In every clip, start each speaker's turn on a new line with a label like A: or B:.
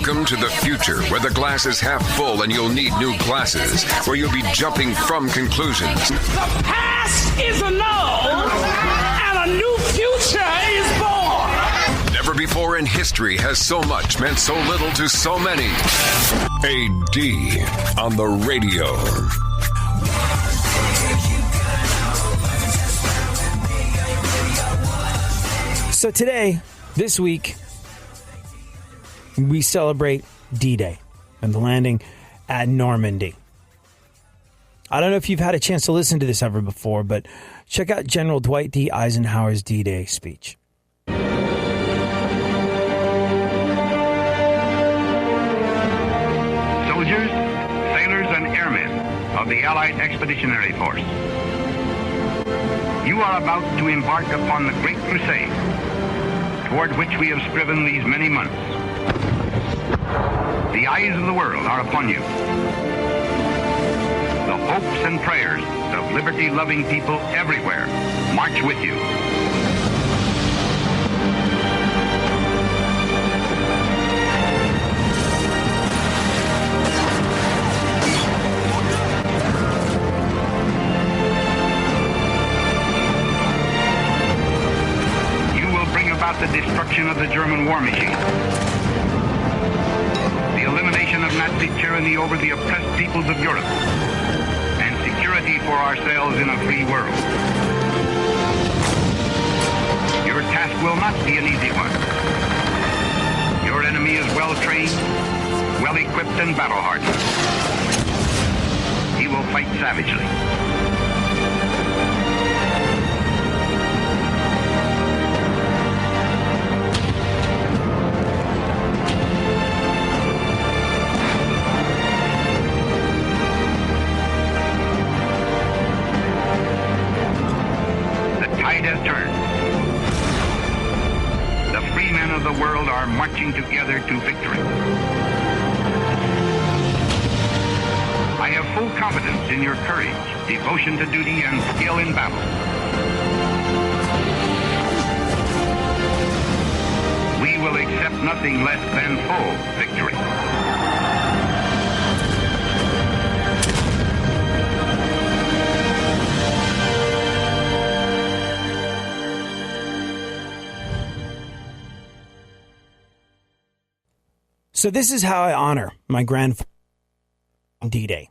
A: Welcome to the future, where the glass is half full and you'll need new glasses, where you'll be jumping from conclusions.
B: The past is annulled, and a new future is born.
A: Never before in history has so much meant so little to so many. AD on the radio.
C: So today, this week, we celebrate D-Day and the landing at Normandy. I don't know if you've had a chance to listen to this ever before, but check out General Dwight D. Eisenhower's D-Day speech.
D: Soldiers, sailors, and airmen of the Allied Expeditionary Force, you are about to embark upon the great crusade toward which we have striven these many months. The eyes of the world are upon you. The hopes and prayers of liberty-loving people everywhere march with you. You will bring about the destruction of the German war machine, the elimination of Nazi tyranny over the oppressed peoples of Europe, and security for ourselves in a free world. Your task will not be an easy one. Your enemy is well-trained, well-equipped, and battle-hardened. He will fight savagely. The world are marching together to victory. I have full confidence in your courage, devotion to duty, and skill in battle. We will accept nothing less than full victory.
C: So this is how I honor my grandfather on D-Day.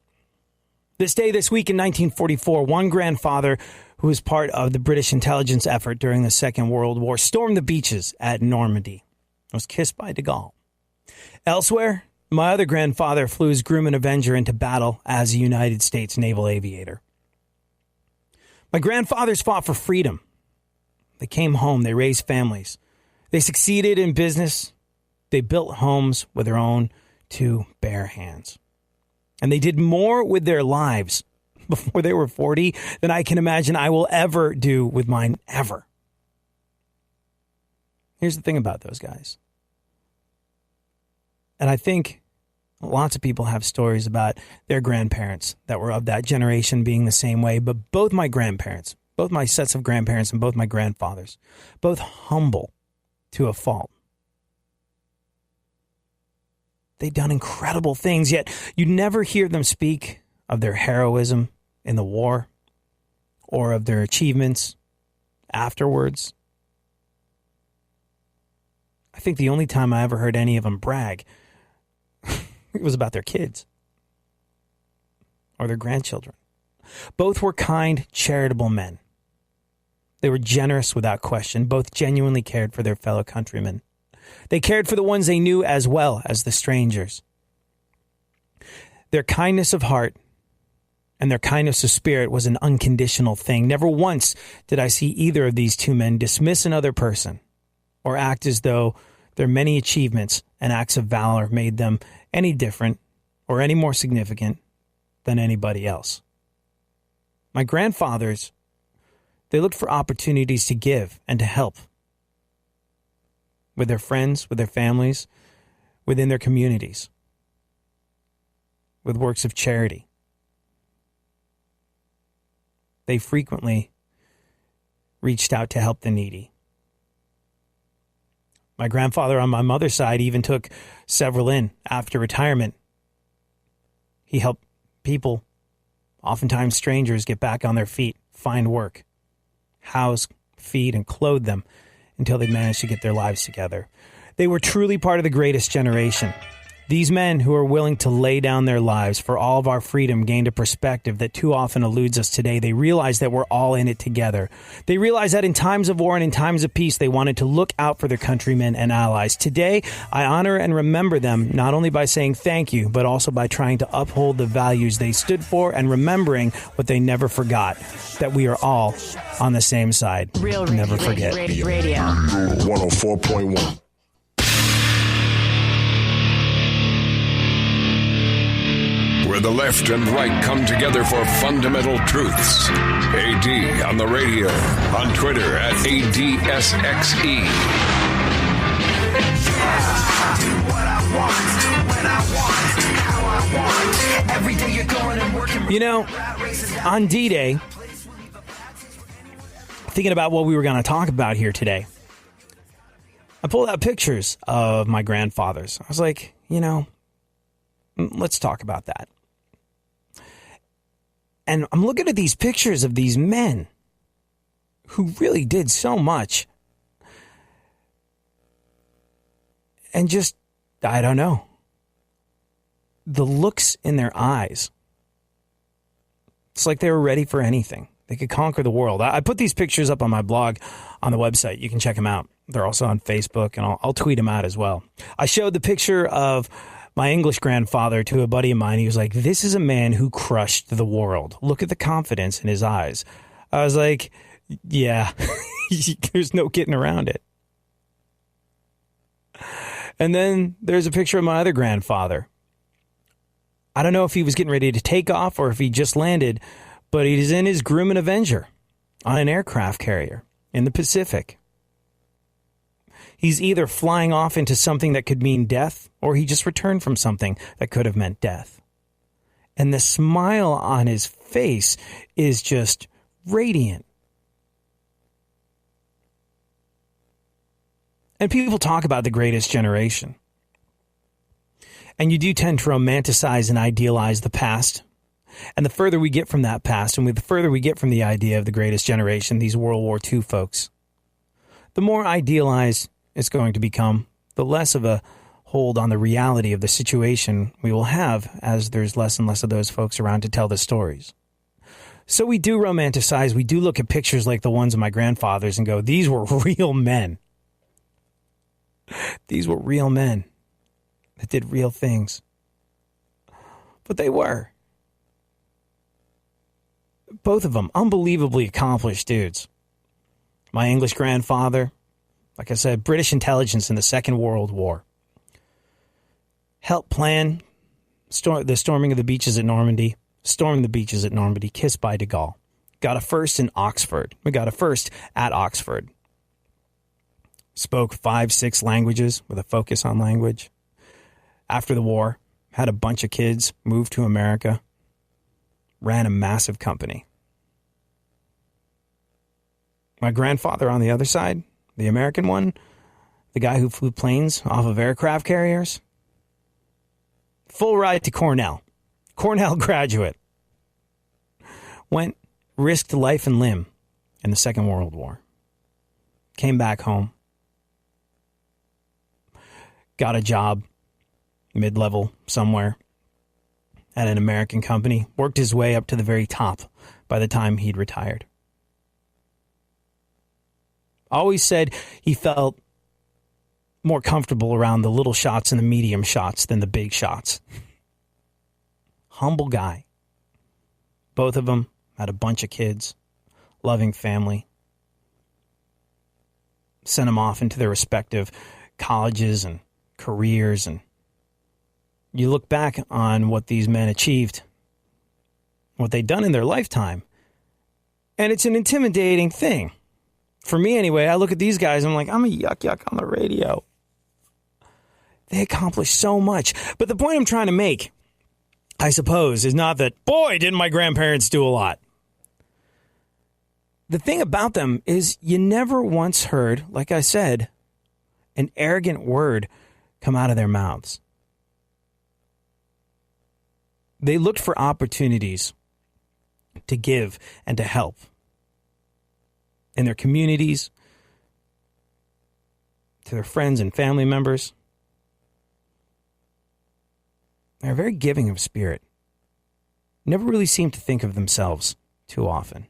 C: This day, this week in 1944, one grandfather who was part of the British intelligence effort during the Second World War stormed the beaches at Normandy. Was kissed by de Gaulle. Elsewhere, my other grandfather flew as groom and avenger into battle as a United States naval aviator. My grandfathers fought for freedom. They came home. They raised families. They succeeded in business. They built homes with their own two bare hands. And they did more with their lives before they were 40 than I can imagine I will ever do with mine ever. Here's the thing about those guys. And I think lots of people have stories about their grandparents that were of that generation being the same way. But both my grandparents, both my sets of grandparents and both my grandfathers, both humble to a fault. They've done incredible things, yet you never hear them speak of their heroism in the war or of their achievements afterwards. I think the only time I ever heard any of them brag it was about their kids or their grandchildren. Both were kind, charitable men. They were generous without question. Both genuinely cared for their fellow countrymen. They cared for the ones they knew as well as the strangers. Their kindness of heart and their kindness of spirit was an unconditional thing. Never once did I see either of these two men dismiss another person or act as though their many achievements and acts of valor made them any different or any more significant than anybody else. My grandfathers, they looked for opportunities to give and to help. With their friends, with their families, within their communities, with works of charity. They frequently reached out to help the needy. My grandfather on my mother's side even took several in after retirement. He helped people, oftentimes strangers, get back on their feet, find work, house, feed, and clothe them until they managed to get their lives together. They were truly part of the greatest generation. These men who are willing to lay down their lives for all of our freedom gained a perspective that too often eludes us today. They realize that we're all in it together. They realize that in times of war and in times of peace, they wanted to look out for their countrymen and allies. Today, I honor and remember them not only by saying thank you, but also by trying to uphold the values they stood for and remembering what they never forgot, that we are all on the same side.
E: Real
C: Never forget.
E: Radio.
F: 104.1.
A: Where the left and right come together for fundamental truths. AD on the radio, on Twitter at ADSXE.
C: You know, on D-Day, thinking about what we were going to talk about here today, I pulled out pictures of my grandfathers. I was like, let's talk about that. And I'm looking at these pictures of these men who really did so much. And just, I don't know. The looks in their eyes. It's like they were ready for anything. They could conquer the world. I put these pictures up on my blog on the website. You can check them out. They're also on Facebook, and I'll tweet them out as well. I showed the picture of my English grandfather to a buddy of mine. He was like, this is a man who crushed the world. Look at the confidence in his eyes. I was like, yeah, there's no getting around it. And then there's a picture of my other grandfather. I don't know if he was getting ready to take off or if he just landed, but he's in his Grumman Avenger on an aircraft carrier in the Pacific. He's either flying off into something that could mean death, or he just returned from something that could have meant death. And the smile on his face is just radiant. And people talk about the greatest generation. And you do tend to romanticize and idealize the past. And the further we get from that past, and the further we get from the idea of the greatest generation, these World War II folks, the more idealized it's going to become, the less of a hold on the reality of the situation we will have as there's less and less of those folks around to tell the stories. So we do romanticize. We do look at pictures like the ones of my grandfathers and go, these were real men. These were real men that did real things. But they were. Both of them unbelievably accomplished dudes. My English grandfather, like I said, British intelligence in the Second World War. Helped plan the storming of the beaches at Normandy, stormed the beaches at Normandy, kissed by de Gaulle. Got a first in Oxford. We got a first at Oxford. Spoke 5-6 languages with a focus on language. After the war, had a bunch of kids, moved to America, ran a massive company. My grandfather on the other side, the American one, the guy who flew planes off of aircraft carriers, full ride to Cornell graduate, risked life and limb in the Second World War, came back home, got a job, mid-level somewhere at an American company, worked his way up to the very top by the time he'd retired. Always said he felt more comfortable around the little shots and the medium shots than the big shots. Humble guy. Both of them had a bunch of kids, loving family. Sent them off into their respective colleges and careers, and you look back on what these men achieved, what they'd done in their lifetime, and it's an intimidating thing. For me, anyway, I look at these guys, I'm like, I'm a yuck on the radio. They accomplished so much. But the point I'm trying to make, I suppose, is not that, boy, didn't my grandparents do a lot. The thing about them is you never once heard, like I said, an arrogant word come out of their mouths. They looked for opportunities to give and to help in their communities, to their friends and family members. They're very giving of spirit. Never really seemed to think of themselves too often.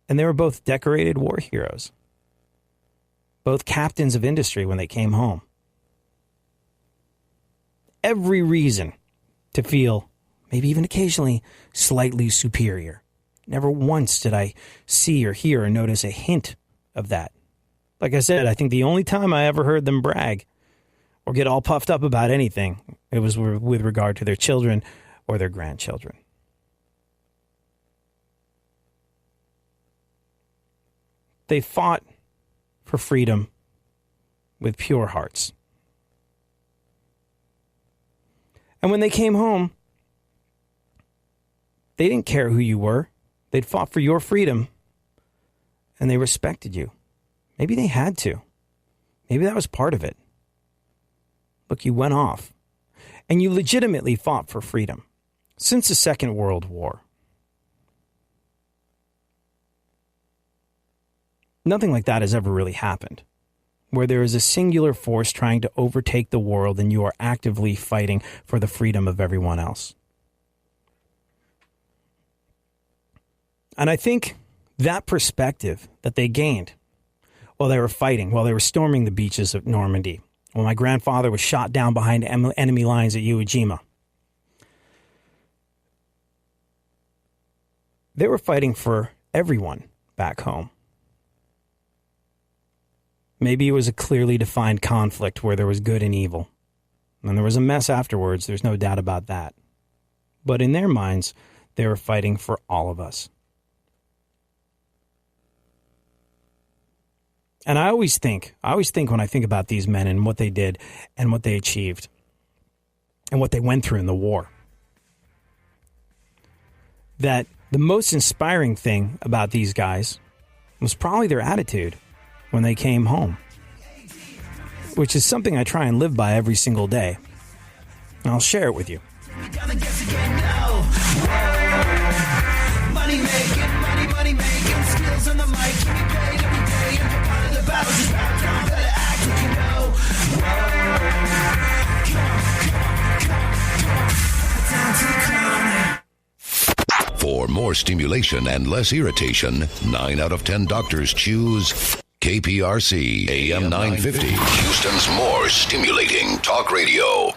C: And they were both decorated war heroes, both captains of industry when they came home. Every reason to feel, maybe even occasionally, slightly superior. Never once did I see or hear or notice a hint of that. Like I said, I think the only time I ever heard them brag or get all puffed up about anything, it was with regard to their children or their grandchildren. They fought for freedom with pure hearts. And when they came home, they didn't care who you were. They'd fought for your freedom, and they respected you. Maybe they had to. Maybe that was part of it. Look, you went off, and you legitimately fought for freedom since the Second World War. Nothing like that has ever really happened, where there is a singular force trying to overtake the world and you are actively fighting for the freedom of everyone else. And I think that perspective that they gained while they were fighting, while they were storming the beaches of Normandy, when my grandfather was shot down behind enemy lines at Iwo Jima, they were fighting for everyone back home. Maybe it was a clearly defined conflict where there was good and evil. And there was a mess afterwards, there's no doubt about that. But in their minds, they were fighting for all of us. And I always think when I think about these men and what they did and what they achieved and what they went through in the war, that the most inspiring thing about these guys was probably their attitude when they came home, which is something I try and live by every single day. And I'll share it with you. Money making, skills on the mic, keep me paid every day, and for part of the battle, just bounce down, better act like you know. Come on.
A: For more stimulation and less irritation, 9 out of 10 doctors choose KPRC AM 950, Houston's more stimulating talk radio.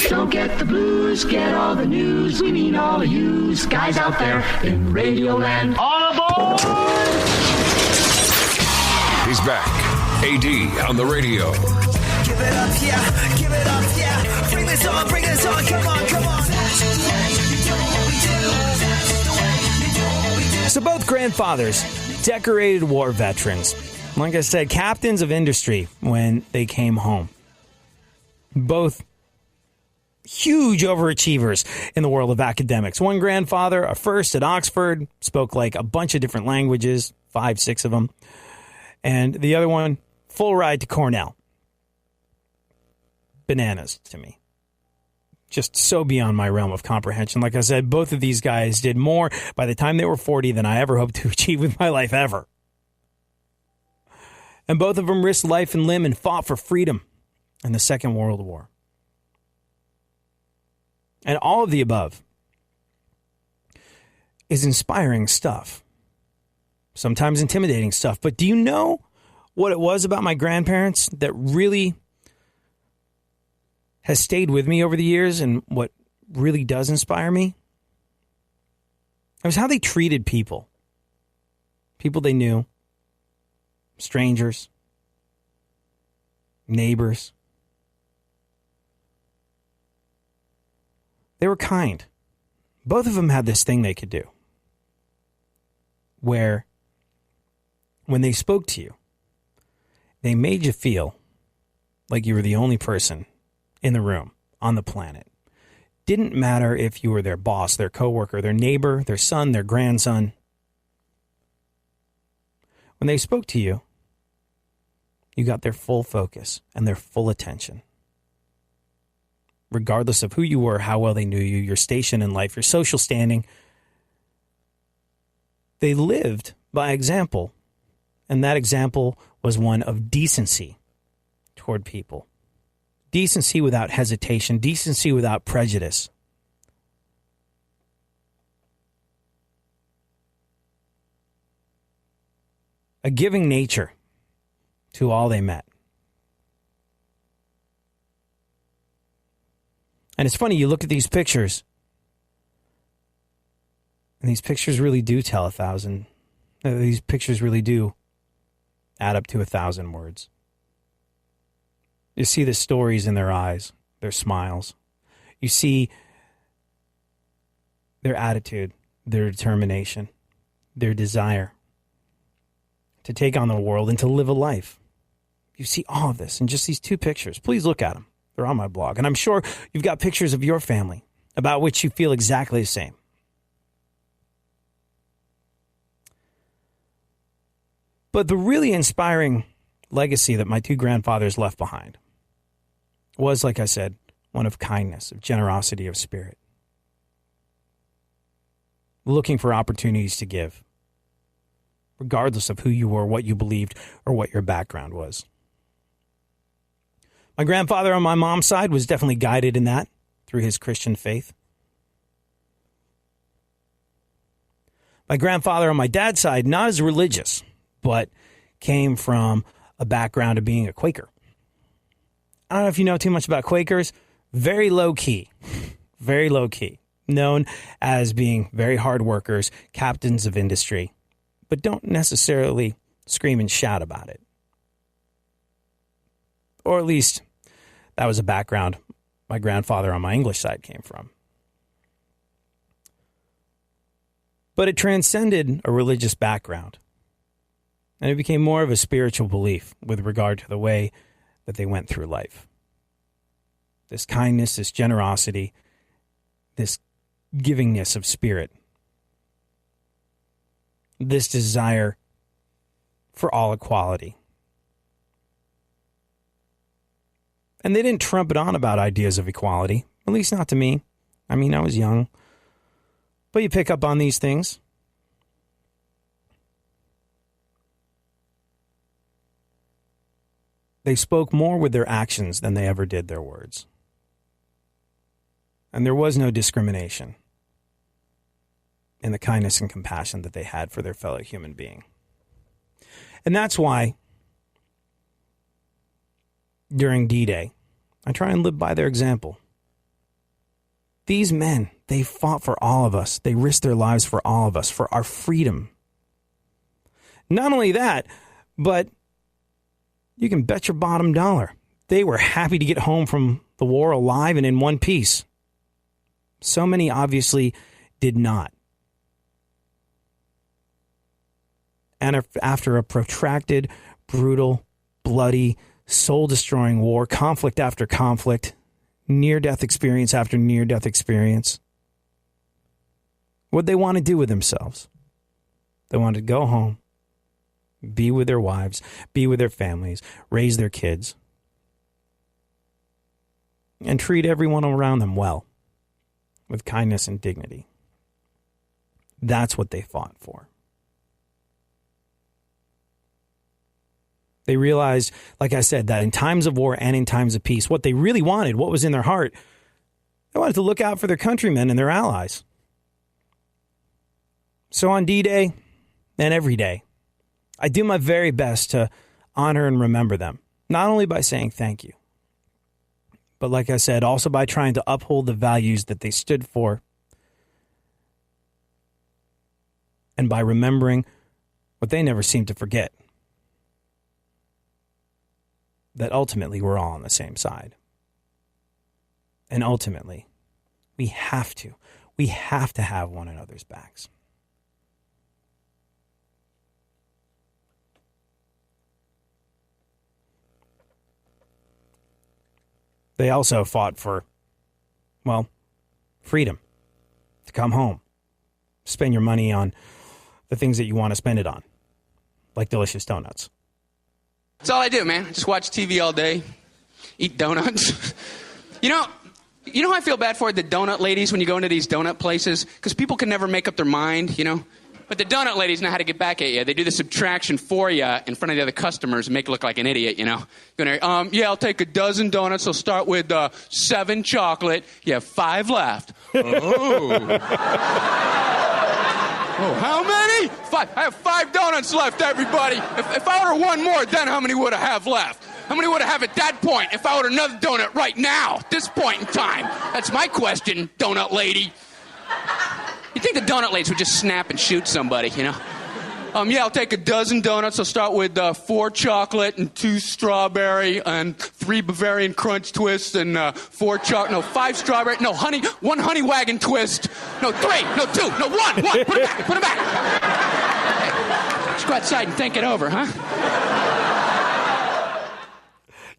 B: Don't get the blues, get all the news. We mean all of you guys out there in Radioland. All aboard!
A: He's back. AD on the radio.
E: Give it up, yeah. Give it up, yeah. Bring this on, come on, come on.
C: So both grandfathers, decorated war veterans. Like I said, captains of industry when they came home. Both huge overachievers in the world of academics. One grandfather, a first at Oxford, spoke like a bunch of different languages, 5, 6 of them. And the other one, full ride to Cornell. Bananas to me. Just so beyond my realm of comprehension. Like I said, both of these guys did more by the time they were 40 than I ever hoped to achieve with my life ever. And both of them risked life and limb and fought for freedom in the Second World War. And all of the above is inspiring stuff. Sometimes intimidating stuff. But do you know what it was about my grandparents that really has stayed with me over the years and what really does inspire me? It was how they treated people. People they knew. Strangers. Neighbors. They were kind. Both of them had this thing they could do where when they spoke to you, they made you feel like you were the only person in the room on the planet. Didn't matter if you were their boss, their coworker, their neighbor, their son, their grandson. When they spoke to you, you got their full focus and their full attention. Regardless of who you were, how well they knew you, your station in life, your social standing, they lived by example, and that example was one of decency toward people. Decency without hesitation, decency without prejudice. A giving nature to all they met. And it's funny, you look at these pictures, and these pictures really do tell 1,000. These pictures really do add up to 1,000 words. You see the stories in their eyes, their smiles. You see their attitude, their determination, their desire to take on the world and to live a life. You see all of this in just these two pictures. Please look at them. They're on my blog. And I'm sure you've got pictures of your family about which you feel exactly the same. But the really inspiring legacy that my two grandfathers left behind was, like I said, one of kindness, of generosity of spirit. Looking for opportunities to give, regardless of who you were, what you believed, or what your background was. My grandfather on my mom's side was definitely guided in that through his Christian faith. My grandfather on my dad's side, not as religious, but came from a background of being a Quaker. I don't know if you know too much about Quakers. Very low key. Very low key. Known as being very hard workers, captains of industry, but don't necessarily scream and shout about it. Or at least that was a background my grandfather on my English side came from. But it transcended a religious background. And it became more of a spiritual belief with regard to the way that they went through life. This kindness, this generosity, this givingness of spirit. This desire for all equality. And they didn't trumpet on about ideas of equality, at least not to me. I mean, I was young. But you pick up on these things. They spoke more with their actions than they ever did their words. And there was no discrimination in the kindness and compassion that they had for their fellow human being. And that's why during D-Day, I try and live by their example. These men, they fought for all of us. They risked their lives for all of us, for our freedom. Not only that, but you can bet your bottom dollar they were happy to get home from the war alive and in one piece. So many obviously did not. And after a protracted, brutal, bloody, soul-destroying war, conflict after conflict, near-death experience after near-death experience, what they want to do with themselves? They want to go home, be with their wives, be with their families, raise their kids, and treat everyone around them well, with kindness and dignity. That's what they fought for. They realized, like I said, that in times of war and in times of peace, what they really wanted, what was in their heart, they wanted to look out for their countrymen and their allies. So on D-Day and every day, I do my very best to honor and remember them, not only by saying thank you, but like I said, also by trying to uphold the values that they stood for and by remembering what they never seemed to forget, that ultimately we're all on the same side. And ultimately, we have to have one another's backs. They also fought for, well, freedom, to come home, spend your money on the things that you want to spend it on, like delicious donuts.
F: That's all I do, man. I just watch TV all day, eat donuts. You know how I feel bad for the donut ladies when you go into these donut places? Because people can never make up their mind, But the donut ladies know how to get back at you. They do the subtraction for you in front of the other customers and make you look like an idiot, I'll take a dozen donuts. I'll start with 7 chocolate. You have 5 left. Oh. Oh, how many? 5. I have 5 donuts left, everybody. If I order one more, then how many would I have left? How many would I have at that point if I order another donut right now, at this point in time? That's my question, donut lady. You'd think the donut ladies would just snap and shoot somebody, I'll take a dozen donuts. I'll start with 4 chocolate and 2 strawberry and 3 Bavarian Crunch twists and 5 strawberry. No, 1 honey wagon twist. No, 3. No, 2. No, 1. Put it back. Hey, let's go outside and think it over, huh?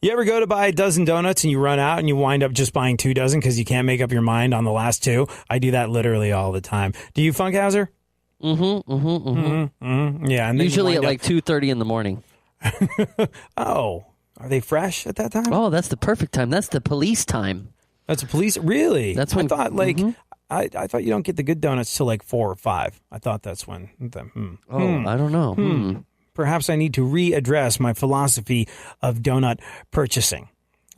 C: You ever go to buy a dozen donuts and you run out and you wind up just buying 2 dozen because you can't make up your mind on the last 2? I do that literally all the time. Do you, Funkhouser? Yeah. And
G: usually at like 2:30 in the morning.
C: Oh, are they fresh at that time?
G: Oh, that's the perfect time. That's the police time.
C: That's a police? Really?
G: That's when.
C: I thought I thought you don't get the good donuts till like 4 or 5. I thought that's when.
G: I don't know.
C: Perhaps I need to readdress my philosophy of donut purchasing.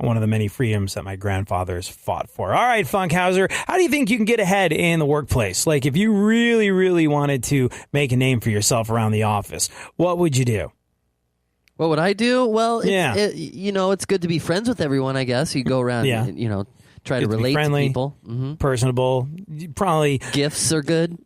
C: One of the many freedoms that my grandfathers fought for. All right, Funkhouser, how do you think you can get ahead in the workplace? Like, if you really, really wanted to make a name for yourself around the office, what would you do?
G: What would I do? Well, it's good to be friends with everyone, I guess. You go around and, try to relate
C: friendly,
G: to people.
C: Personable. Probably
G: gifts are good.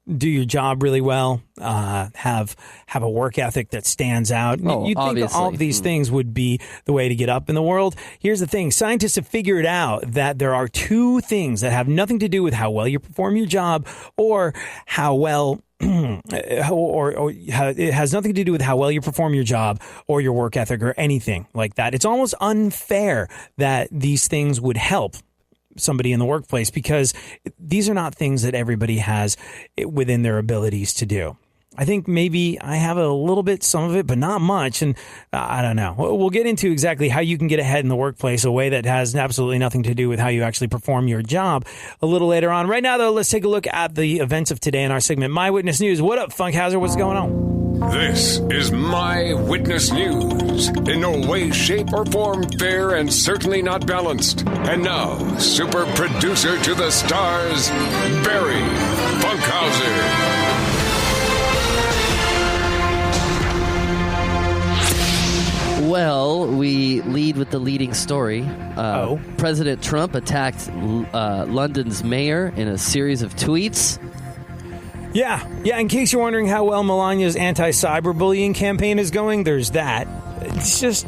C: Do your job really well, have a work ethic that stands out. You'd think all of these things would be the way to get up in the world. Here's the thing. Scientists have figured out that there are 2 things that have nothing to do with how well you perform your job or how well it has nothing to do with how well you perform your job or your work ethic or anything like that. It's almost unfair that these things would help somebody in the workplace because these are not things that everybody has within their abilities to do. I think maybe I have a little bit, some of it, but not much. And I don't know. We'll get into exactly how you can get ahead in the workplace, a way that has absolutely nothing to do with how you actually perform your job a little later on. Right now, though, let's take a look at the events of today in our segment, My Witness News. What up, Funkhouser? What's going on?
H: This is My Witness News. In no way, shape, or form fair and certainly not balanced. And now, super producer to the stars, Barry Funkhouser.
G: Well, we lead with the leading story. President Trump attacked London's mayor in a series of tweets.
C: Yeah. In case you're wondering how well Melania's anti-cyberbullying campaign is going, there's that. It's just,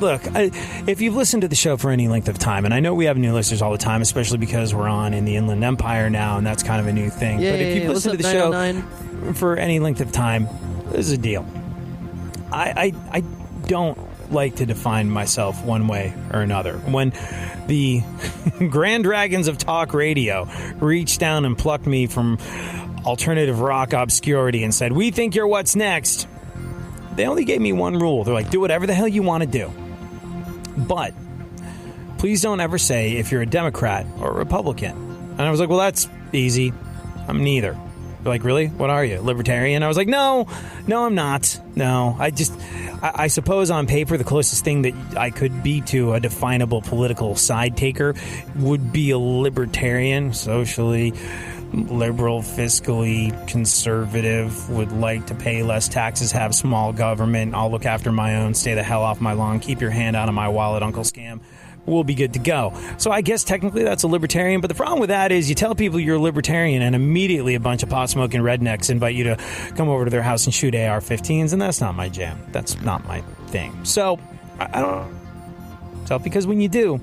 C: look, if you've listened to the show for any length of time, and I know we have new listeners all the time, especially because we're on in the Inland Empire now, and that's kind of a new thing. But if you've listened to the show for any length of time, this is a deal. I don't like to define myself one way or another. When the Grand Dragons of Talk Radio reached down and plucked me from alternative rock obscurity and said, "We think you're what's next," they only gave me one rule. They're like, do whatever the hell you want to do. But please don't ever say if you're a Democrat or a Republican. And I was like, well, that's easy. I'm neither. They're like, really? What are you? Libertarian? I was like, no, I'm not. No, I suppose on paper, the closest thing that I could be to a definable political side taker would be a libertarian, socially liberal, fiscally conservative, would like to pay less taxes, have small government. I'll look after my own, stay the hell off my lawn, keep your hand out of my wallet, Uncle Scam. We'll be good to go. So I guess technically that's a libertarian, but the problem with that is you tell people you're a libertarian and immediately a bunch of pot-smoking rednecks invite you to come over to their house and shoot AR-15s, and that's not my jam. That's not my thing. So I don't know. Because when you do,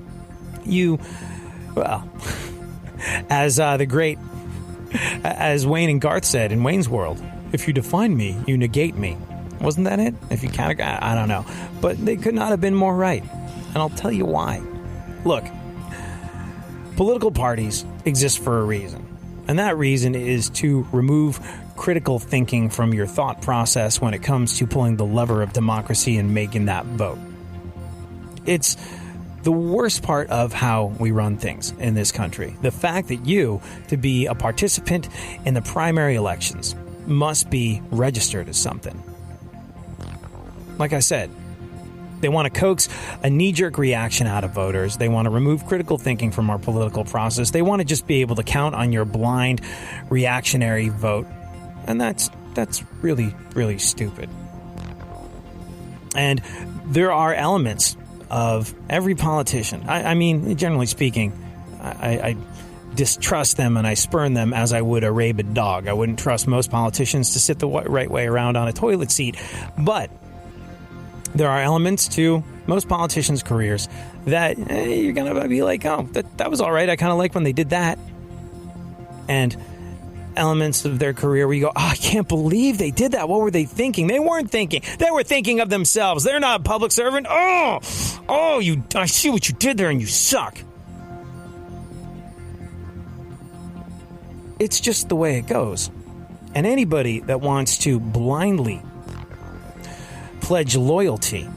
C: as Wayne and Garth said in Wayne's World, if you define me, you negate me. Wasn't that it? If you I don't know. But they could not have been more right. And I'll tell you why. Look, political parties exist for a reason. And that reason is to remove critical thinking from your thought process when it comes to pulling the lever of democracy and making that vote. It's the worst part of how we run things in this country. The fact that you, to be a participant in the primary elections, must be registered as something. Like I said, they want to coax a knee-jerk reaction out of voters. They want to remove critical thinking from our political process. They want to just be able to count on your blind reactionary vote. And that's really, really stupid. And there are elements of every politician. I mean, generally speaking, I distrust them and I spurn them as I would a rabid dog. I wouldn't trust most politicians to sit the right way around on a toilet seat. But there are elements to most politicians' careers that you're going to be like, oh, that was all right. I kind of like when they did that. And elements of their career where you go, oh, I can't believe they did that. What were they thinking? They weren't thinking. They were thinking of themselves. They're not a public servant. I see what you did there and you suck. It's just the way it goes. And anybody that wants to blindly pledge loyalty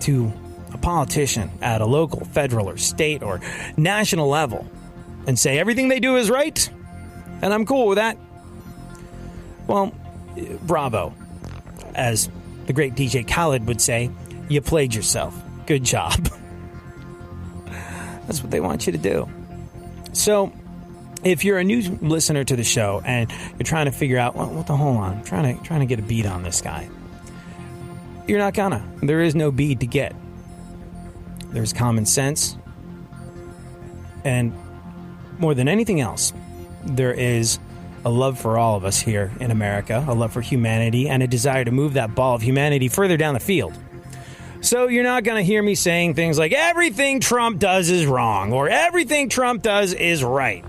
C: to a politician at a local, federal, or state or national level and say everything they do is right, and I'm cool with that, well, bravo. As the great DJ Khaled would say, you played yourself. Good job. That's what they want you to do. So, if you're a new listener to the show and you're trying to figure out, hold on, I'm trying to get a beat on this guy. You're not gonna. There is no beat to get. There's common sense. And more than anything else, there is a love for all of us here in America, a love for humanity, and a desire to move that ball of humanity further down the field. So you're not going to hear me saying things like, everything Trump does is wrong, or everything Trump does is right.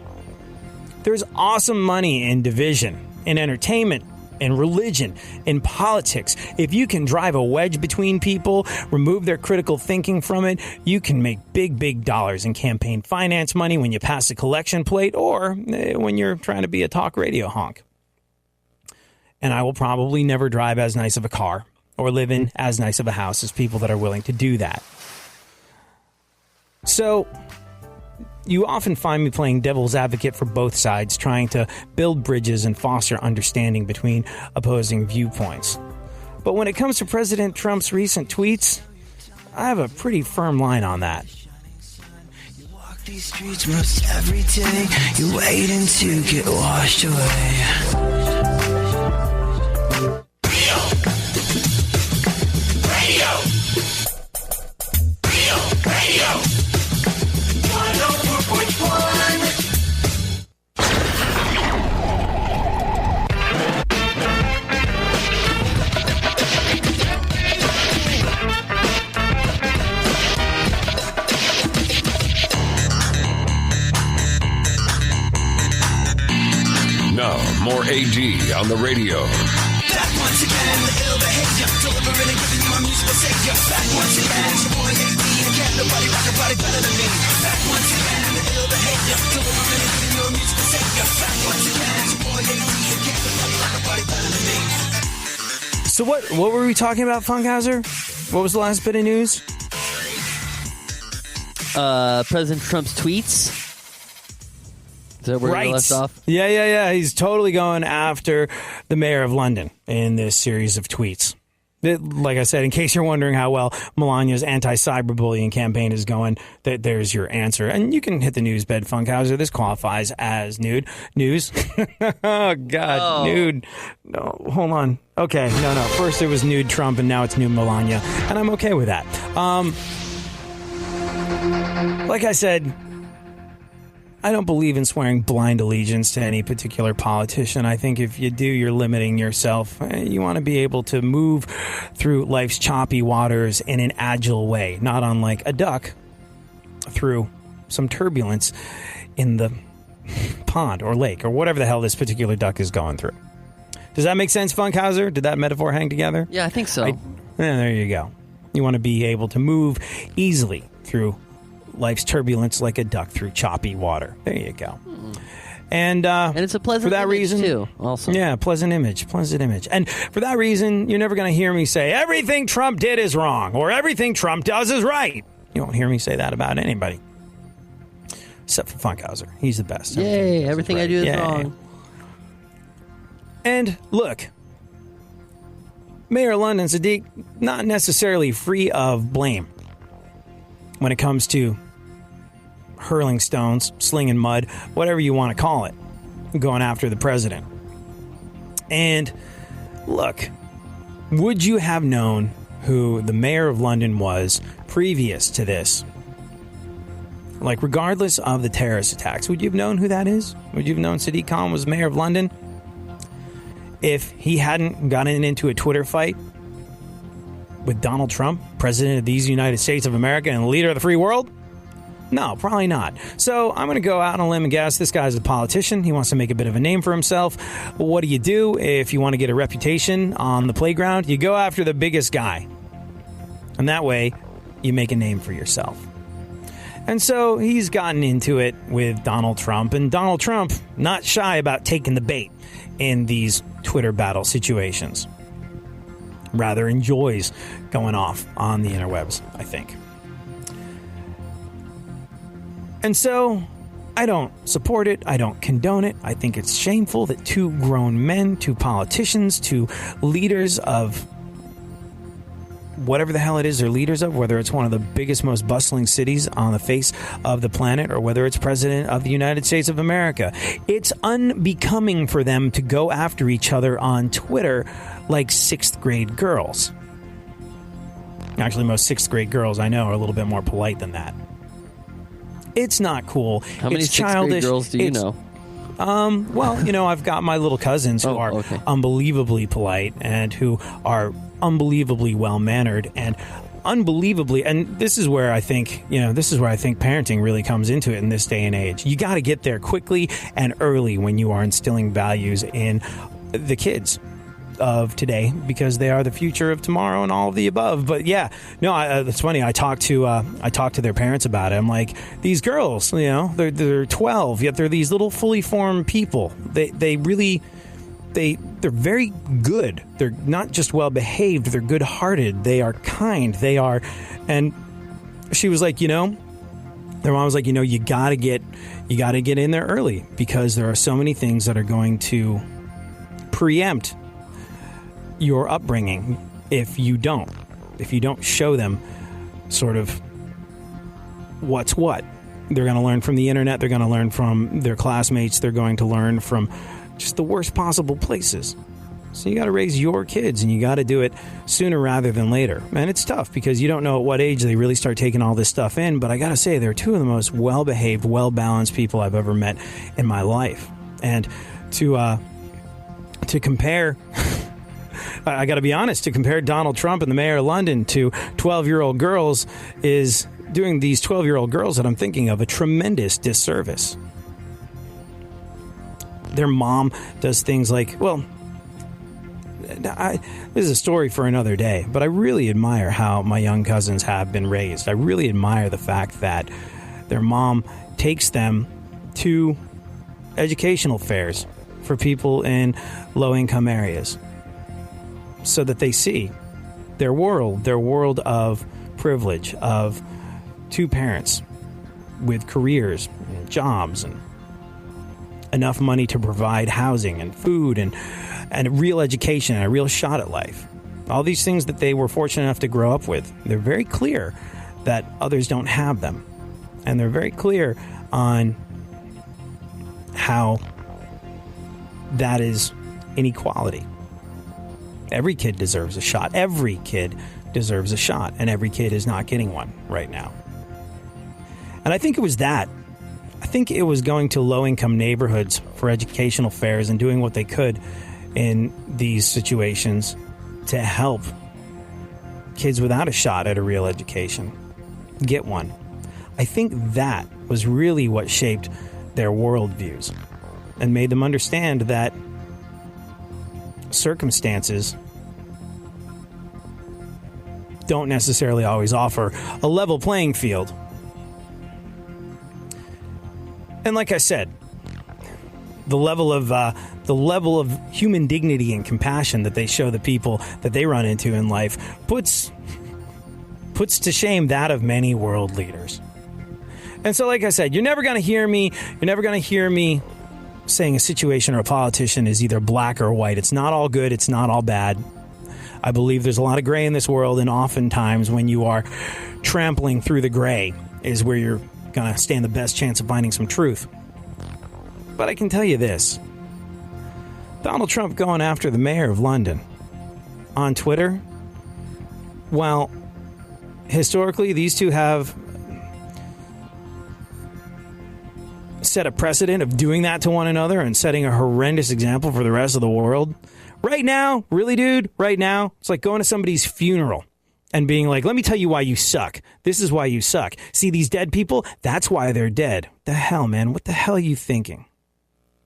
C: There's awesome money in division, in entertainment, in religion, in politics. If you can drive a wedge between people, remove their critical thinking from it, you can make big, big dollars in campaign finance money when you pass a collection plate or when you're trying to be a talk radio honk. And I will probably never drive as nice of a car or live in as nice of a house as people that are willing to do that. So you often find me playing devil's advocate for both sides, trying to build bridges and foster understanding between opposing viewpoints. But when it comes to President Trump's recent tweets, I have a pretty firm line on that.
E: You walk these streets most every day, you're waiting to get washed away. Radio.
H: Now, more AD on the radio.
E: Back once again, the ill behavior, delivering and giving you my musical savior. Back once again, it's your boy AD, and can't nobody rock a body better than me. Back once again, the ill behavior, delivering and giving you a musical savior. Back once again, it's your boy AD, and can't nobody rock a body better than me.
C: So what were we talking about, Funkhouser? What was the last bit of news?
G: President Trump's tweets. Is that where you left off?
C: Yeah. He's totally going after the mayor of London in this series of tweets. Like I said, in case you're wondering how well Melania's anti-cyberbullying campaign is going, there's your answer. And you can hit the news bed, Funkhouser. This qualifies as nude. News? Oh, God. Nude. No, hold on. Okay, no. First it was nude Trump, and now it's nude Melania. And I'm okay with that. Like I said, I don't believe in swearing blind allegiance to any particular politician. I think if you do, you're limiting yourself. You want to be able to move through life's choppy waters in an agile way, not unlike a duck through some turbulence in the pond or lake or whatever the hell this particular duck is going through. Does that make sense, Funkhouser? Did that metaphor hang together?
G: Yeah, I think so.
C: There you go. You want to be able to move easily through life's turbulence like a duck through choppy water. There you go. And
G: it's a pleasant
C: for that
G: image,
C: reason,
G: too, also.
C: Yeah, pleasant image. And for that reason, you're never going to hear me say, everything Trump did is wrong, or everything Trump does is right. You won't hear me say that about anybody. Except for Funkhouser. He's the best.
G: Yay, everything I do is wrong.
C: And look, Mayor London Sadiq, not necessarily free of blame when it comes to hurling stones, slinging mud, whatever you want to call it, going after the president. And look, would you have known who the mayor of London was previous to this? Like, regardless of the terrorist attacks, would you have known who that is? Would you have known Sadiq Khan was mayor of London if he hadn't gotten into a Twitter fight with Donald Trump, president of these United States of America and leader of the free world? No, probably not. So I'm going to go out on a limb and guess this guy's a politician. He wants to make a bit of a name for himself. What do you do if you want to get a reputation on the playground? You go after the biggest guy. And that way, you make a name for yourself. And so he's gotten into it with Donald Trump. And Donald Trump, not shy about taking the bait in these Twitter battle situations. Rather enjoys going off on the interwebs, I think. And so, I don't support it. I don't condone it. I think it's shameful that two grown men, two politicians, two leaders of whatever the hell it is they're leaders of, whether it's one of the biggest, most bustling cities on the face of the planet, or whether it's president of the United States of America. It's unbecoming for them to go after each other on Twitter like 6th grade girls. Actually, most 6th grade girls I know are a little bit more polite than that. It's not cool.
G: How many
C: it's
G: 6th grade girls do you know?
C: Well, I've got my little cousins who are unbelievably polite and who are unbelievably well-mannered and unbelievably, and this is where I think parenting really comes into it in this day and age. You got to get there quickly and early when you are instilling values in the kids of today, because they are the future of tomorrow and all of the above. But yeah, no, it's funny. I talked to their parents about it. I'm like, these girls, they're 12, yet they're these little fully formed people. They're very good. They're not just well behaved. They're good hearted. They are kind. They are, and she was like, their mom was like, you gotta get in there early, because there are so many things that are going to preempt your upbringing if you don't show them sort of what's what. They're going to learn from the internet. They're going to learn from their classmates. They're going to learn from just the worst possible places. So you got to raise your kids, and you got to do it sooner rather than later. And it's tough because you don't know at what age they really start taking all this stuff in. But I got to say, they're two of the most well-behaved, well-balanced people I've ever met in my life. And to compare... I got to be honest, to compare Donald Trump and the mayor of London to 12-year-old girls is doing these 12-year-old girls that I'm thinking of a tremendous disservice. Their mom does things like, this is a story for another day, but I really admire how my young cousins have been raised. I really admire the fact that their mom takes them to educational fairs for people in low-income areas, so that they see their world of privilege, of two parents with careers and jobs and enough money to provide housing and food and a real education and a real shot at life. All these things that they were fortunate enough to grow up with. They're very clear that others don't have them. And they're very clear on how that is inequality. Every kid deserves a shot. Every kid deserves a shot. And every kid is not getting one right now. And I think it was that. I think it was going to low-income neighborhoods for educational fairs and doing what they could in these situations to help kids without a shot at a real education get one. I think that was really what shaped their worldviews and made them understand that circumstances don't necessarily always offer a level playing field. And like I said, the level of human dignity and compassion that they show the people that they run into in life puts to shame that of many world leaders. And so, like I said, you're never going to hear me saying a situation or a politician is either black or white. It's not all good. It's not all bad. I believe there's a lot of gray in this world, and oftentimes when you are trampling through the gray is where you're going to stand the best chance of finding some truth. But I can tell you this. Donald Trump going after the mayor of London on Twitter, well, historically, these two have set a precedent of doing that to one another and setting a horrendous example for the rest of the world. Right now, really, dude, right now, it's like going to somebody's funeral and being like, let me tell you why you suck. This is why you suck. See these dead people? That's why they're dead. The hell, man? What the hell are you thinking?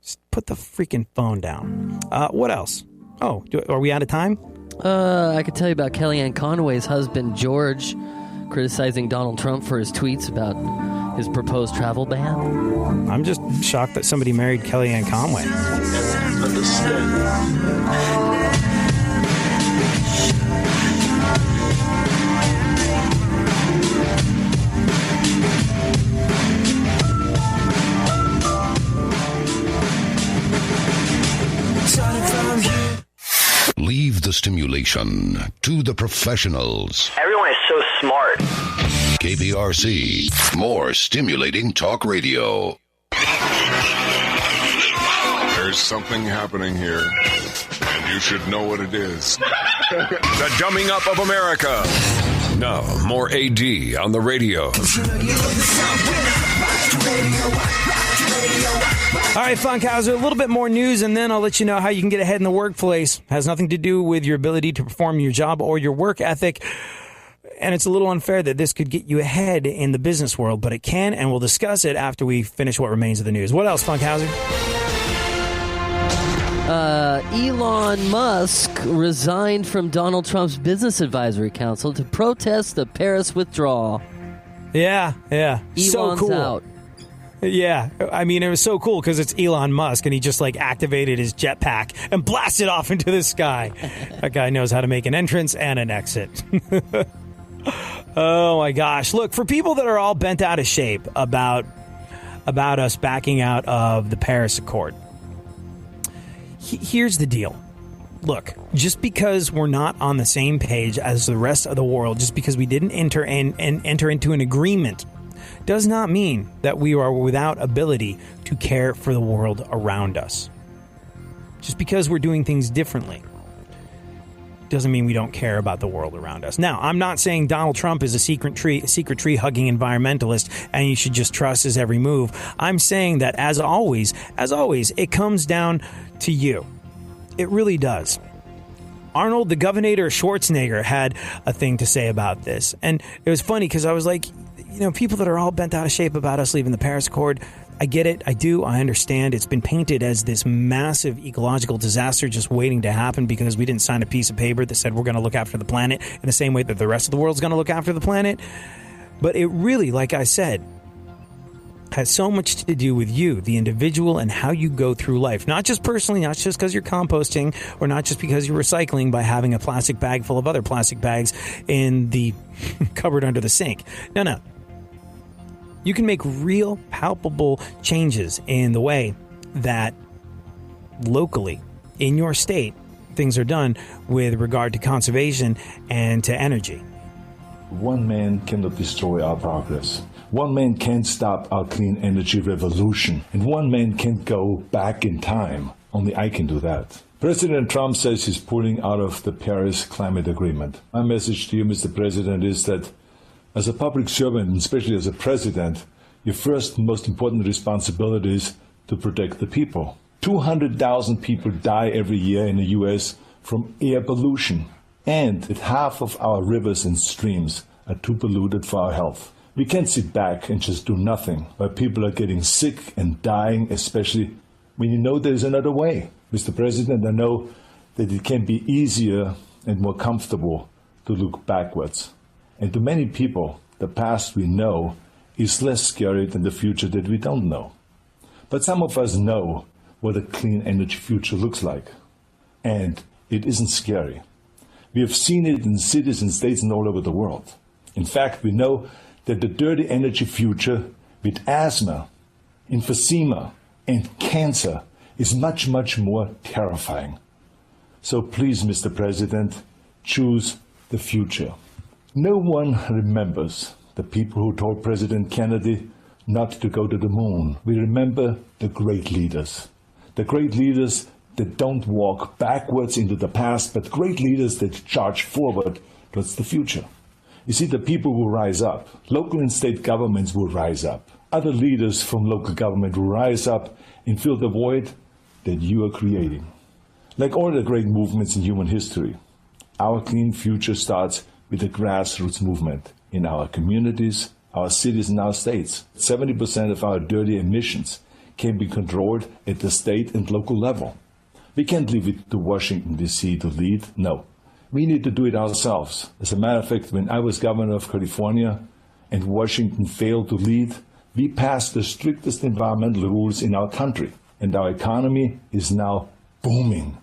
C: Just put the freaking phone down. What else? Oh, are we out of time?
G: I could tell you about Kellyanne Conway's husband, George, criticizing Donald Trump for his tweets about his proposed travel ban.
C: I'm just shocked that somebody married Kellyanne Conway.
A: Leave the stimulation to the professionals.
I: Everyone is so smart.
A: KPRC, more stimulating talk radio.
H: There's something happening here, and you should know what it is. The dumbing up of America. Now, more AD on the radio.
C: All right, Funkhouser, a little bit more news, and then I'll let you know how you can get ahead in the workplace. Has nothing to do with your ability to perform your job or your work ethic. And it's a little unfair that this could get you ahead in the business world, but it can, and we'll discuss it after we finish what remains of the news. What else, Funkhouser?
G: Elon Musk resigned from Donald Trump's Business Advisory Council to protest the Paris withdrawal.
C: Yeah.
G: Elon's
C: so cool.
G: out.
C: Yeah, I mean, it was so cool because it's Elon Musk, and he just, like, activated his jetpack and blasted off into the sky. That guy knows how to make an entrance and an exit. Oh, my gosh. Look, for people that are all bent out of shape about us backing out of the Paris Accord, here's the deal. Look, just because we're not on the same page as the rest of the world, just because we didn't enter into an agreement, does not mean that we are without ability to care for the world around us. Just because we're doing things differently doesn't mean we don't care about the world around us. Now, I'm not saying Donald Trump is a secret tree hugging environmentalist and you should just trust his every move. I'm saying that as always, it comes down to you. It really does. Arnold the Governator Schwarzenegger had a thing to say about this. And it was funny because I was like, you know, people that are all bent out of shape about us leaving the Paris Accord, I get it. I do. I understand. It's been painted as this massive ecological disaster just waiting to happen because we didn't sign a piece of paper that said we're going to look after the planet in the same way that the rest of the world's going to look after the planet. But it really, like I said, has so much to do with you, the individual, and how you go through life. Not just personally, not just because you're composting, or not just because you're recycling by having a plastic bag full of other plastic bags in the cupboard under the sink. No. You can make real, palpable changes in the way that locally, in your state, things are done with regard to conservation and to energy.
J: One man cannot destroy our progress. One man can't stop our clean energy revolution. And one man can't go back in time. Only I can do that. President Trump says he's pulling out of the Paris Climate Agreement. My message to you, Mr. President, is that as a public servant, and especially as a president, your first and most important responsibility is to protect the people. 200,000 people die every year in the U.S. from air pollution. And that half of our rivers and streams are too polluted for our health. We can't sit back and just do nothing while people are getting sick and dying, especially when you know there's another way. Mr. President, I know that it can be easier and more comfortable to look backwards. And to many people, the past we know is less scary than the future that we don't know. But some of us know what a clean energy future looks like. And it isn't scary. We have seen it in cities and states and all over the world. In fact, we know that the dirty energy future with asthma, emphysema, and cancer is much, much more terrifying. So please, Mr. President, choose the future. No one remembers the people who told President Kennedy not to go to the moon. We remember the great leaders. The great leaders that don't walk backwards into the past, but great leaders that charge forward towards the future. You see, the people will rise up. Local and state governments will rise up. Other leaders from local government will rise up and fill the void that you are creating. Like all the great movements in human history, our clean future starts with the grassroots movement in our communities, our cities, and our states. 70% of our dirty emissions can be controlled at the state and local level. We can't leave it to Washington, D.C. to lead. No, we need to do it ourselves. As a matter of fact, when I was governor of California and Washington failed to lead, we passed the strictest environmental rules in our country, and our economy is now booming.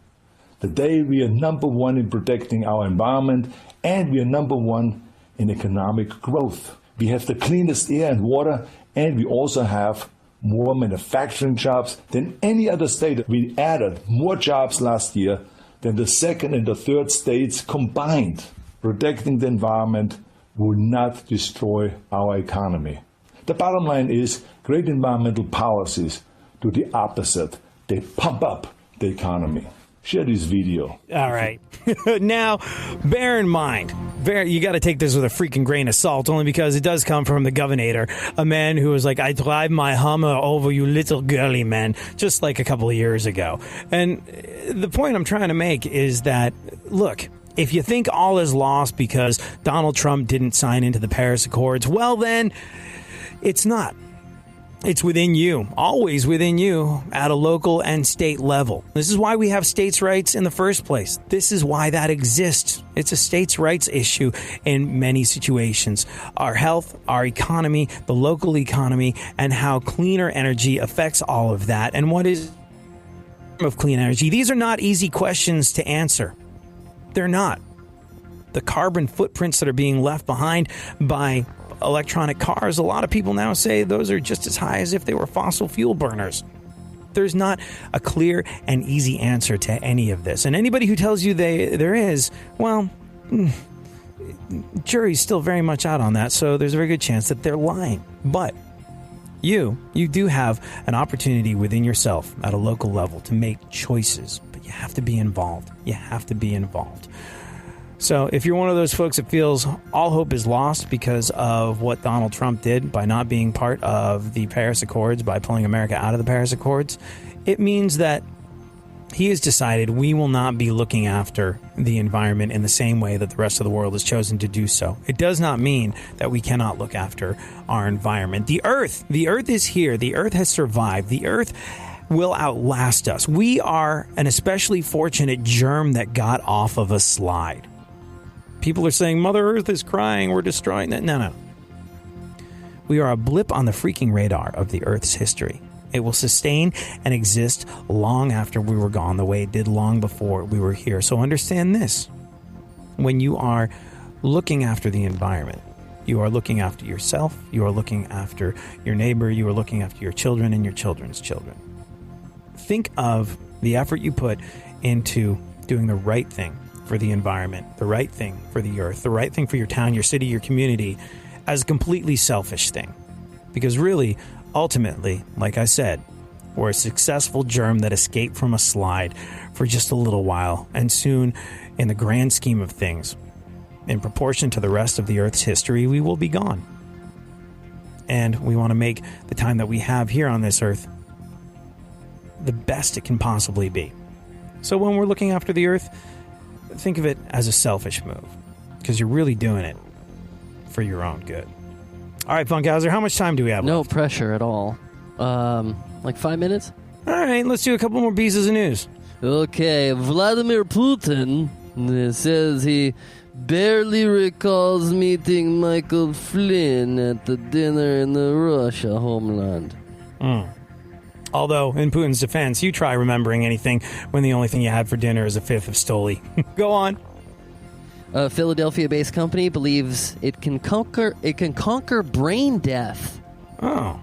J: Today, we are number one in protecting our environment, and we are number one in economic growth. We have the cleanest air and water, and we also have more manufacturing jobs than any other state. We added more jobs last year than the second and the third states combined. Protecting the environment will not destroy our economy. The bottom line is great environmental policies do the opposite. They pump up the economy. Share this video.
C: All right. Now, bear in mind, you got to take this with a freaking grain of salt, only because it does come from the governor, a man who was like, I drive my Hummer over you little girly men, just like a couple of years ago. And the point I'm trying to make is that, look, if you think all is lost because Donald Trump didn't sign into the Paris Accords, well then, it's not. It's within you, always within you, at a local and state level. This is why we have states' rights in the first place. This is why that exists. It's a states' rights issue in many situations. Our health, our economy, the local economy, and how cleaner energy affects all of that. And what is of clean energy? These are not easy questions to answer. They're not. The carbon footprints that are being left behind by electronic cars, a lot of people now say those are just as high as if they were fossil fuel burners. There's not a clear and easy answer to any of this. And anybody who tells you there is, well, jury's still very much out on that, so there's a very good chance that they're lying. But you do have an opportunity within yourself at a local level to make choices, but you have to be involved. You have to be involved. So if you're one of those folks that feels all hope is lost because of what Donald Trump did by not being part of the Paris Accords, by pulling America out of the Paris Accords, it means that he has decided we will not be looking after the environment in the same way that the rest of the world has chosen to do so. It does not mean that we cannot look after our environment. The Earth is here. The Earth has survived. The Earth will outlast us. We are an especially fortunate germ that got off of a slide. People are saying, Mother Earth is crying, we're destroying that. No. We are a blip on the freaking radar of the Earth's history. It will sustain and exist long after we were gone, the way it did long before we were here. So understand this. When you are looking after the environment, you are looking after yourself, you are looking after your neighbor, you are looking after your children and your children's children. Think of the effort you put into doing the right thing for the environment, the right thing for the earth, the right thing for your town, your city, your community, as a completely selfish thing. Because really, ultimately, like I said, we're a successful germ that escaped from a slide for just a little while, and soon, in the grand scheme of things, in proportion to the rest of the Earth's history, we will be gone. And we want to make the time that we have here on this Earth the best it can possibly be. So when we're looking after the Earth, think of it as a selfish move, because you're really doing it for your own good. All right, Funkhouser, how much time do we have
G: No
C: left?
G: pressure at all. Like 5 minutes?
C: All right, let's do a couple more pieces of news.
G: Okay, Vladimir Putin says he barely recalls meeting Michael Flynn at the dinner in the Russia homeland.
C: Although, in Putin's defense, you try remembering anything when the only thing you had for dinner is a fifth of Stoli. Go on.
G: A Philadelphia-based company believes it can conquer brain death.
C: Well,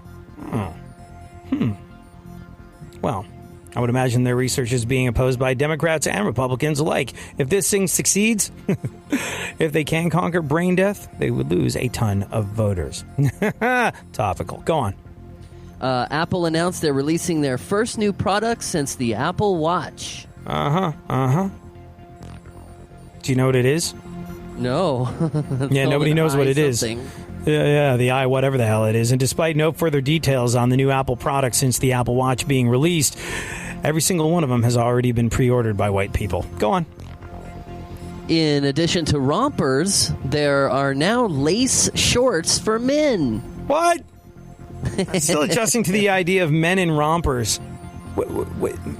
C: I would imagine their research is being opposed by Democrats and Republicans alike. If this thing succeeds, if they can conquer brain death, they would lose a ton of voters. Topical. Go on.
G: Apple announced they're releasing their first new product since the Apple Watch.
C: Do you know what it is?
G: No.
C: Yeah, nobody knows what it is. Yeah, the eye, whatever the hell it is. And despite no further details on the new Apple product since the Apple Watch being released, every single one of them has already been pre-ordered by white people. Go on.
G: In addition to rompers, there are now lace shorts for men.
C: What? I'm still adjusting to the idea of men in rompers.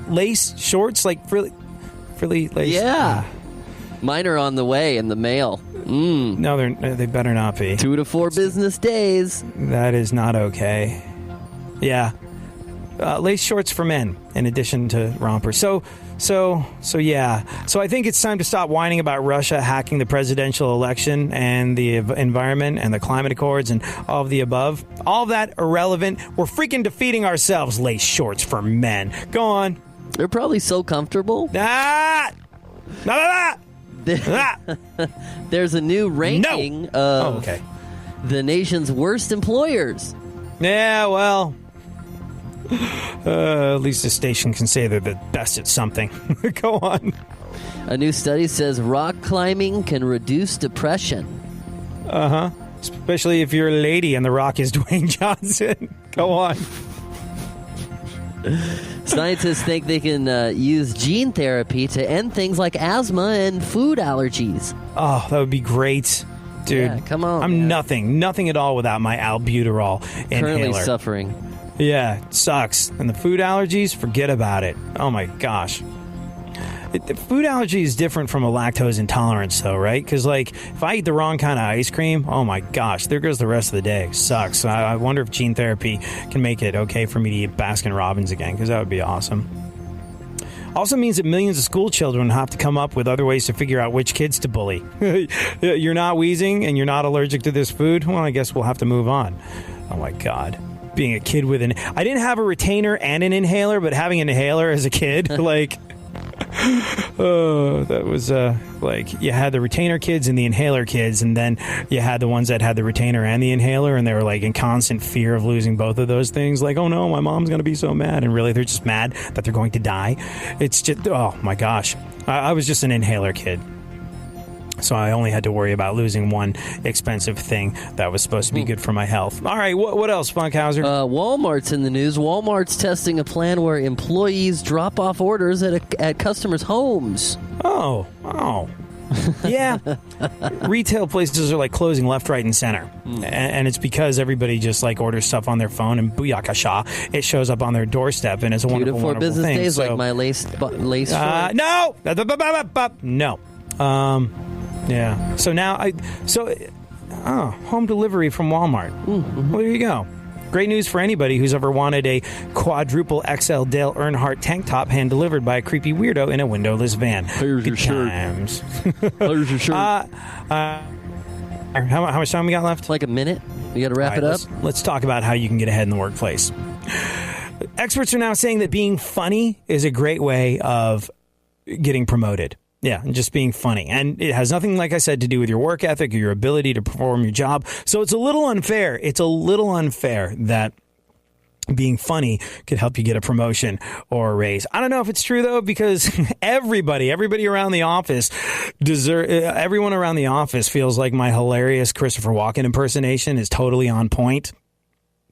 C: Lace shorts? Like frilly lace?
G: Yeah. Mine are on the way in the mail.
C: No, they better not be.
G: 2 to 4 business days.
C: That is not okay. Yeah. Lace shorts for men, in addition to rompers. So yeah. So I think it's time to stop whining about Russia hacking the presidential election and the environment and the climate accords and all of the above. All of that irrelevant. We're freaking defeating ourselves, lace shorts for men. Go on.
G: They're probably so comfortable. There's a new ranking of the nation's worst employers.
C: Yeah, well, at least the station can say they're the best at something. Go on.
G: A new study says rock climbing can reduce depression.
C: Especially if you're a lady and the rock is Dwayne Johnson. Go on.
G: Scientists think they can use gene therapy to end things like asthma and food allergies.
C: Oh, that would be great. Dude,
G: yeah, come on.
C: I'm nothing at all without my albuterol inhaler.
G: Currently suffering.
C: Yeah, it sucks. And the food allergies, forget about it. Oh my gosh. The food allergy is different from a lactose intolerance, though, right? Because, like, if I eat the wrong kind of ice cream, oh my gosh, there goes the rest of the day. Sucks. I wonder if gene therapy can make it okay for me to eat Baskin-Robbins again, because that would be awesome. Also means that millions of school children have to come up with other ways to figure out which kids to bully. You're not wheezing and you're not allergic to this food? Well, I guess we'll have to move on. Oh my God. Being a kid with I didn't have a retainer and an inhaler, but having an inhaler as a kid, like... Oh, that was like you had the retainer kids and the inhaler kids, and then you had the ones that had the retainer and the inhaler, and they were like in constant fear of losing both of those things. Like, oh no, my mom's gonna be so mad, and really they're just mad that they're going to die. It's just, oh my gosh, I was just an inhaler kid. So I only had to worry about losing one expensive thing that was supposed to be good for my health. All right, what else, Funkhouser?
G: Walmart's in the news. Walmart's testing a plan where employees drop off orders at customers' homes.
C: Oh. Yeah. Retail places are like closing left, right, and center. And it's because everybody just like orders stuff on their phone, and booyakasha, it shows up on their doorstep, and it's a wonderful, wonderful
G: business
C: thing.
G: Days, like my lace shirt.
C: No. Yeah. So now home delivery from Walmart. Well, there you go. Great news for anybody who's ever wanted a quadruple XL Dale Earnhardt tank top hand delivered by a creepy weirdo in a windowless van.
G: Here's your shirt. Here's your shirt.
C: How much time we got left?
G: Like a minute. You got to wrap it up.
C: Let's talk about how you can get ahead in the workplace. Experts are now saying that being funny is a great way of getting promoted. Yeah, and just being funny. And it has nothing, like I said, to do with your work ethic or your ability to perform your job. So it's a little unfair. It's a little unfair that being funny could help you get a promotion or a raise. I don't know if it's true, though, because everybody around the office everyone around the office feels like my hilarious Christopher Walken impersonation is totally on point.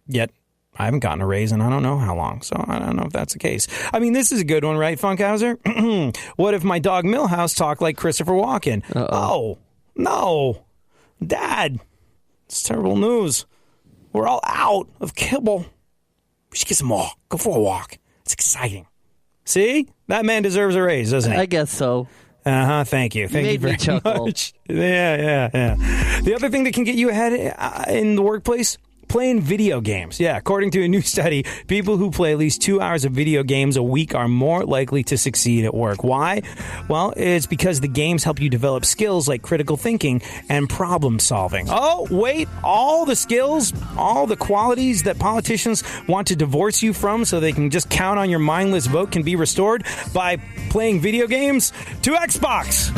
C: Yet I haven't gotten a raise in I don't know how long, so I don't know if that's the case. I mean, this is a good one, right, Funkhouser? What if my dog Millhouse talked like Christopher Walken? Oh, no. Dad, it's terrible news. We're all out of kibble. We should get some more. Go for a walk. It's exciting. See? That man deserves a raise, doesn't he?
G: I guess so.
C: Thank you. Thank you very much. Yeah. The other thing that can get you ahead in the workplace, playing video games. Yeah, according to a new study, people who play at least 2 hours of video games a week are more likely to succeed at work. Why? Well, it's because the games help you develop skills like critical thinking and problem solving. Oh, wait, all the skills, all the qualities that politicians want to divorce you from so they can just count on your mindless vote can be restored by playing video games to Xbox.